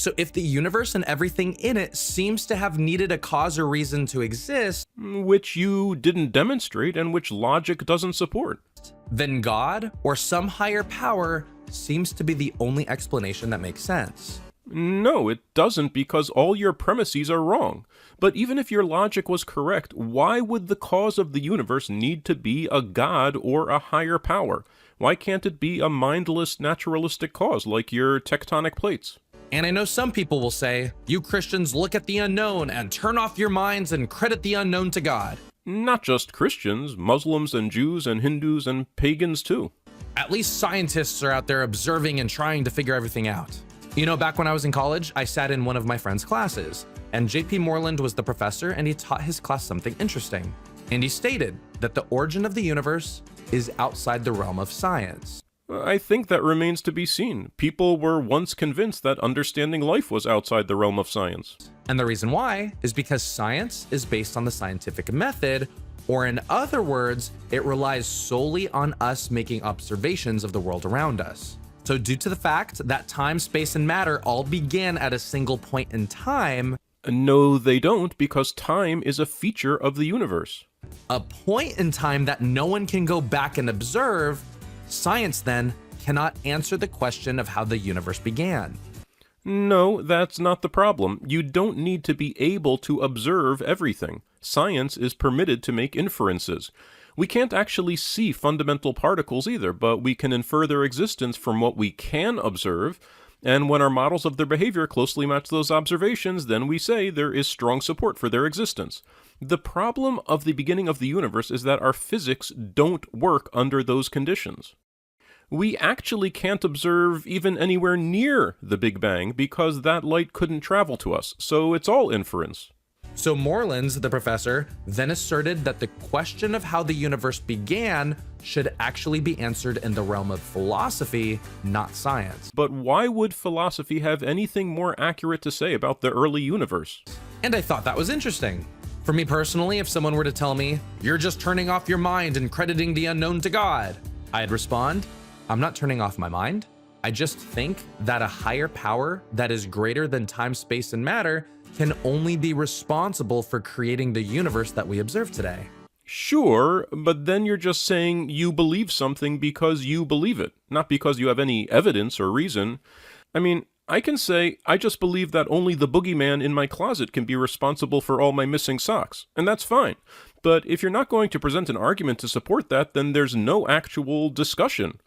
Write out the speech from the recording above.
So if the universe and everything in it seems to have needed a cause or reason to exist, which you didn't demonstrate and which logic doesn't support, then God or some higher power seems to be the only explanation that makes sense. No, it doesn't, because all your premises are wrong. But even if your logic was correct, why would the cause of the universe need to be a god or a higher power? Why can't it be a mindless, naturalistic cause like your tectonic plates? And I know some people will say, you Christians look at the unknown and turn off your minds and credit the unknown to God. Not just Christians, Muslims and Jews and Hindus and pagans too. At least scientists are out there observing and trying to figure everything out. You know, back when I was in college, I sat in one of my friend's classes, and J.P. Moreland was the professor, and he taught his class something interesting. And he stated that the origin of the universe is outside the realm of science. I think that remains to be seen. People were once convinced that understanding life was outside the realm of science. And the reason why is because science is based on the scientific method, or in other words, it relies solely on us making observations of the world around us. So due to the fact that time, space, and matter all began at a single point in time... No, they don't, because time is a feature of the universe. A point in time that no one can go back and observe, science then cannot answer the question of how the universe began. No, that's not the problem. You don't need to be able to observe everything. Science is permitted to make inferences. We can't actually see fundamental particles either, but we can infer their existence from what we can observe, and when our models of their behavior closely match those observations, then we say there is strong support for their existence. The problem of the beginning of the universe is that our physics don't work under those conditions. We actually can't observe even anywhere near the Big Bang because that light couldn't travel to us, so it's all inference. So Moreland, the professor, then asserted that the question of how the universe began should actually be answered in the realm of philosophy, not science. But why would philosophy have anything more accurate to say about the early universe? And I thought that was interesting. For me personally, if someone were to tell me, you're just turning off your mind and crediting the unknown to God, I'd respond, I'm not turning off my mind. I just think that a higher power that is greater than time, space, and matter can only be responsible for creating the universe that we observe today. Sure, but then you're just saying you believe something because you believe it, not because you have any evidence or reason. I mean, I can say, I just believe that only the boogeyman in my closet can be responsible for all my missing socks, and that's fine. But if you're not going to present an argument to support that, then there's no actual discussion.